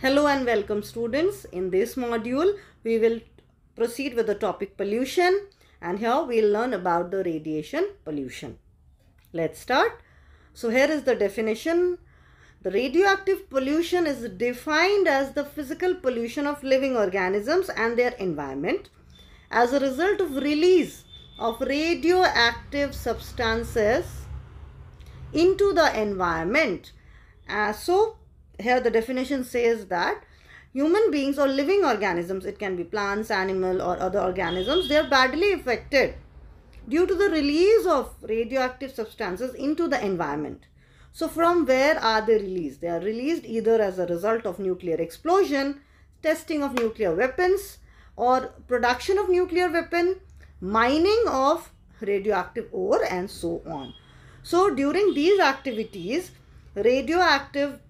Hello and welcome students. In this module, we will proceed with the topic pollution, and here we will learn about the radiation pollution. Let's start. So here is the definition. The radioactive pollution is defined as the physical pollution of living organisms and their environment as a result of release of radioactive substances into the environment. Here the definition says that human beings or living organisms, it can be plants, animal or other organisms, they are badly affected due to the release of radioactive substances into the environment. So from where are they released? They are released either as a result of nuclear explosion, testing of nuclear weapons, or production of nuclear weapon, mining of radioactive ore, and so on. So during these activities, radioactive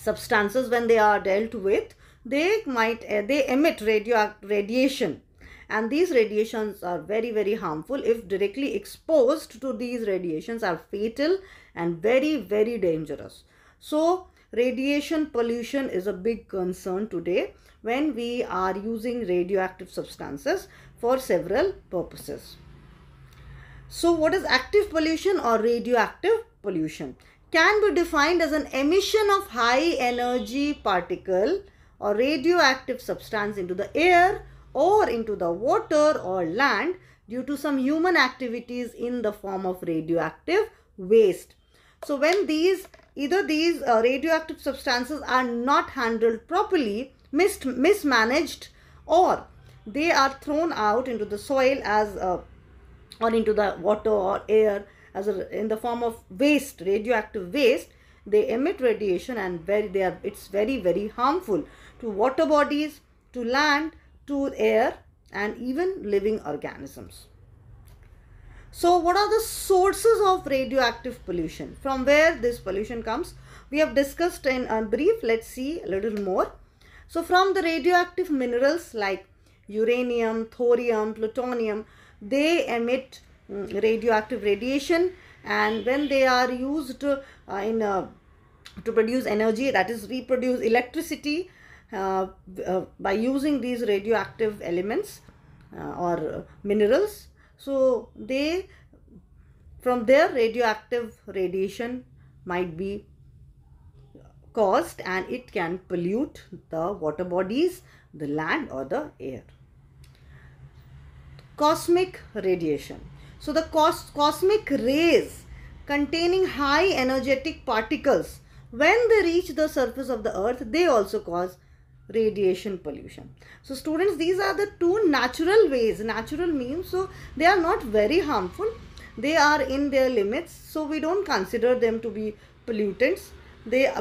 substances, when they are dealt with, they emit radiation, and these radiations are very harmful. If directly exposed to these radiations, are fatal and very dangerous. So radiation pollution is a big concern today when we are using radioactive substances for several purposes. So what is active pollution or radioactive pollution? Can be defined as an emission of high energy particle or radioactive substance into the air or into the water or land due to some human activities in the form of radioactive waste. So when either these radioactive substances are not handled properly, mismanaged, or they are thrown out into the soil as or into the water or air in the form of waste, radioactive waste, they emit radiation, and it's very harmful to water bodies, to land, to air, and even living organisms. So what are the sources of radioactive pollution? From where this pollution comes? We have discussed in a brief. Let's see a little more. So from the radioactive minerals like uranium, thorium, plutonium, they emit radioactive radiation, and when they are used to produce energy, that is reproduce electricity by using these radioactive elements or minerals, so from their radioactive radiation might be caused, and it can pollute the water bodies, the land or the air. Cosmic radiation. So the cosmic rays containing high energetic particles, when they reach the surface of the earth, they also cause radiation pollution. So students, these are the two natural ways, natural means, so they are not very harmful. They are in their limits, so we don't consider them to be pollutants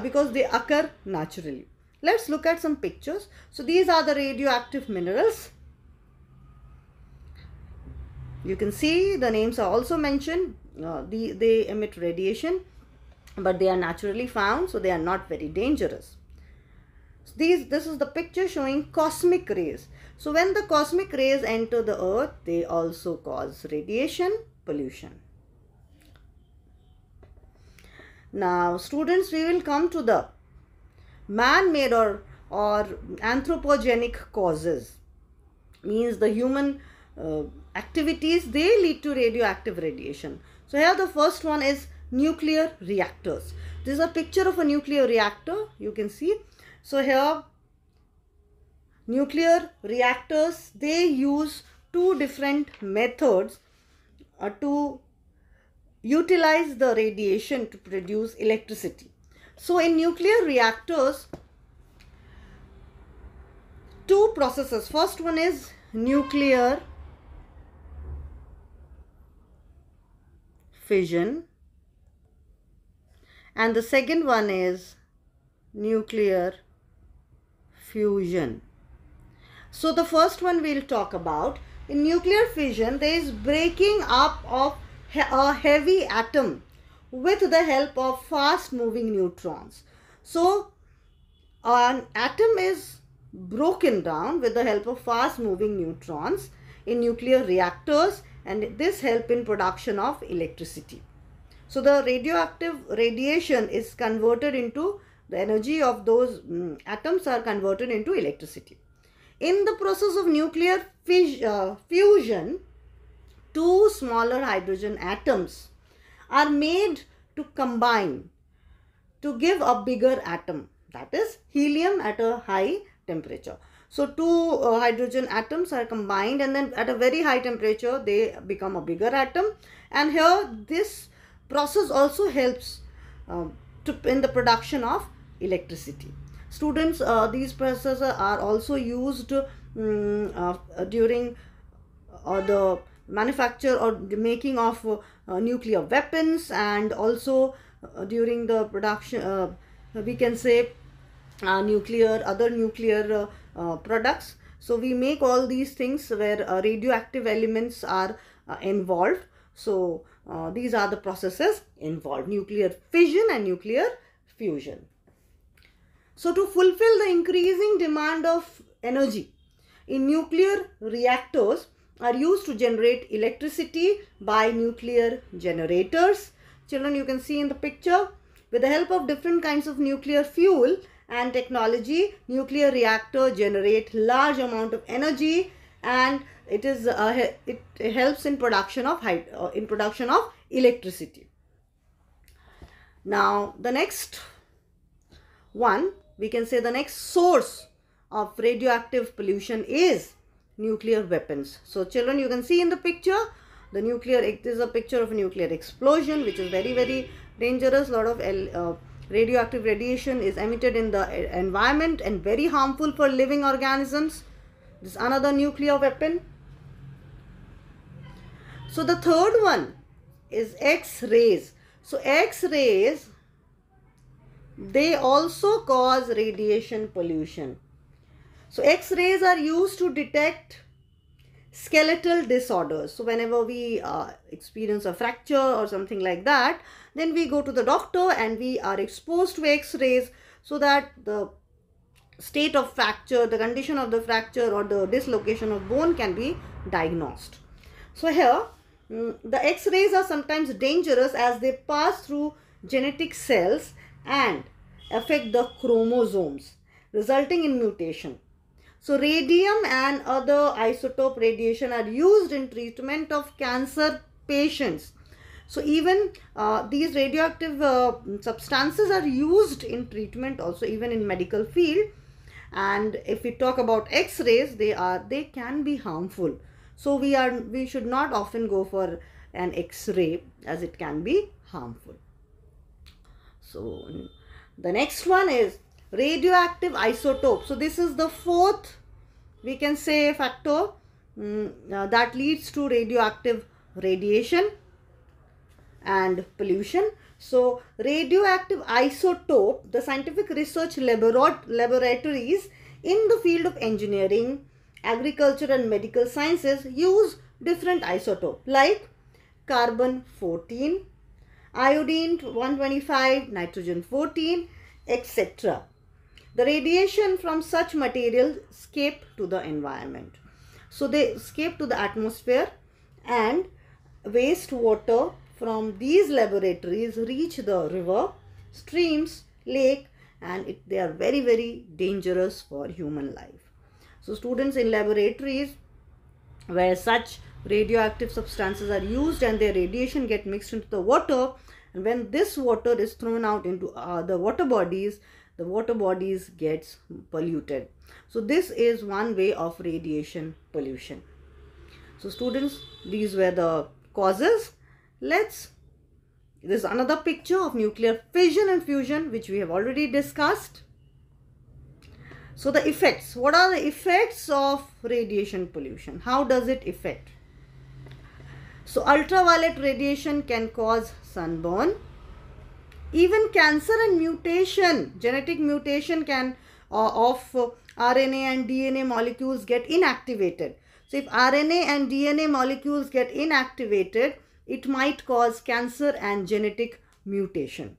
because they occur naturally. Let's look at some pictures. So these are the radioactive minerals. You can see the names are also mentioned. They emit radiation, but they are naturally found, so they are not very dangerous. This is the picture showing cosmic rays. So when the cosmic rays enter the earth, they also cause radiation pollution. Now students, we will come to the man-made or anthropogenic causes. Means the human activities, they lead to radioactive radiation. So here the first one is nuclear reactors. This is a picture of a nuclear reactor, you can see. So here nuclear reactors, they use two different methods to utilize the radiation to produce electricity. So in nuclear reactors, two processes. First one is nuclear fission, and the second one is nuclear fusion. So the first one we'll talk about. In nuclear fission, there is breaking up of a heavy atom with the help of fast moving neutrons. So an atom is broken down with the help of fast moving neutrons in nuclear reactors, and this help in production of electricity. So the radioactive radiation is converted into the energy of those atoms are converted into electricity. In the process of nuclear fusion, two smaller hydrogen atoms are made to combine to give a bigger atom, that is helium, at a high temperature. So two hydrogen atoms are combined, and then at a very high temperature they become a bigger atom. And here this process also helps in the production of electricity. Students, these processes are also used during the manufacture or the making of nuclear weapons, and also during the production, we can say other nuclear products. So we make all these things where radioactive elements are involved. So these are the processes involved: nuclear fission and nuclear fusion. So to fulfill the increasing demand of energy in nuclear reactors are used to generate electricity by nuclear generators. Children, you can see in the picture, with the help of different kinds of nuclear fuel and technology, nuclear reactor generate large amount of energy, and it helps in production of electricity. Now the next one, we can say the next source of radioactive pollution is nuclear weapons. So children, you can see in the picture, it is a picture of a nuclear explosion, which is very, very dangerous. A lot of radioactive radiation is emitted in the environment and very harmful for living organisms. This is another nuclear weapon. So the third one is X-rays. So X-rays, they also cause radiation pollution. So X-rays are used to detect skeletal disorders. So whenever we experience a fracture or something like that, then we go to the doctor and we are exposed to X-rays so that the state of fracture, the condition of the fracture or the dislocation of bone can be diagnosed. So here the X-rays are sometimes dangerous as they pass through genetic cells and affect the chromosomes, resulting in mutation. So radium and other isotope radiation are used in treatment of cancer patients. So even these radioactive substances are used in treatment also, even in medical field. And if we talk about X-rays, they can be harmful. So we should not often go for an X-ray as it can be harmful. So the next one is radioactive isotope. So this is the fourth, we can say, factor that leads to radioactive radiation and pollution. So radioactive isotope, the scientific research laboratories in the field of engineering, agriculture and medical sciences use different isotopes like carbon 14, iodine 125, nitrogen 14, etc. The radiation from such materials escape to the environment. So they escape to the atmosphere, and wastewater from these laboratories reach the river, streams, lake, and they are very, very dangerous for human life. So students, in laboratories where such radioactive substances are used and their radiation get mixed into the water, and when this water is thrown out into the water bodies gets polluted. So this is one way of radiation pollution. So students, these were the causes. This is another picture of nuclear fission and fusion, which we have already discussed. So the effects, what are the effects of radiation pollution? How does it affect? So ultraviolet radiation can cause sunburn. Even cancer and mutation, genetic mutation can of RNA and DNA molecules get inactivated. So if RNA and DNA molecules get inactivated, it might cause cancer and genetic mutation.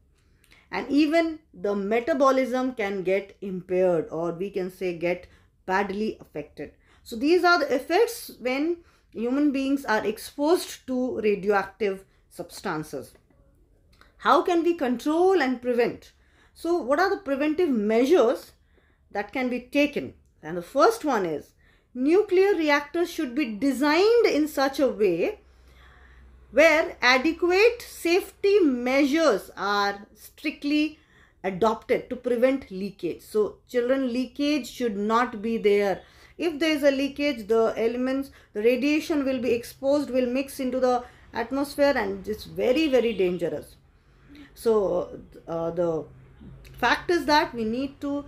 And even the metabolism can get impaired, or we can say get badly affected. So these are the effects when human beings are exposed to radioactive substances. How can we control and prevent? So what are the preventive measures that can be taken? And the first one is, nuclear reactors should be designed in such a way where adequate safety measures are strictly adopted to prevent leakage. So children, leakage should not be there. If there is a leakage, the elements, the radiation will be exposed, will mix into the atmosphere, and it's very, very dangerous. So the fact is that we need to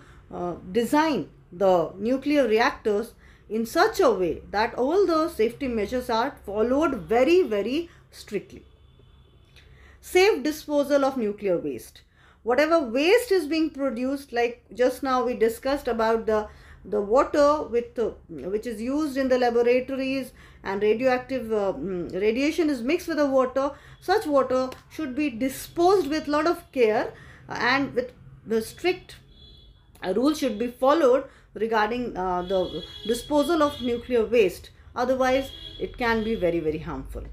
design the nuclear reactors in such a way that all the safety measures are followed very, very strictly. Safe disposal of nuclear waste. Whatever waste is being produced, like just now we discussed about the water which is used in the laboratories, and radioactive radiation is mixed with the water. Such water should be disposed with lot of care, and with the strict rules should be followed regarding the disposal of nuclear waste. Otherwise it can be very, very harmful.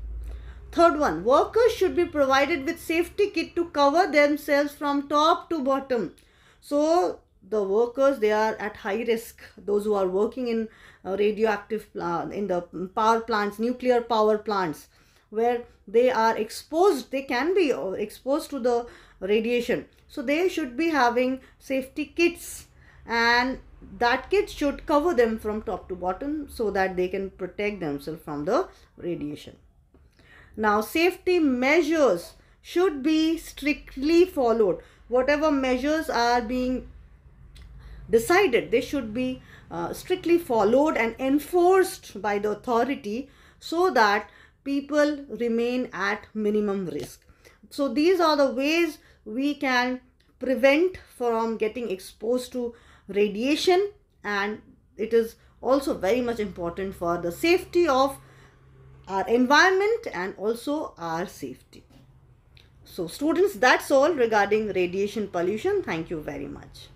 Third one, workers should be provided with safety kit to cover themselves from top to bottom. So the workers, they are at high risk. Those who are working in radioactive in the power plants, nuclear power plants, where they are exposed, they can be exposed to the radiation. So they should be having safety kits, and that kit should cover them from top to bottom so that they can protect themselves from the radiation. Now, safety measures should be strictly followed. Whatever measures are being decided, they should be strictly followed and enforced by the authority so that people remain at minimum risk. So these are the ways we can prevent from getting exposed to radiation, and it is also very much important for the safety of our environment and also our safety. So students, that's all regarding radiation pollution. Thank you very much.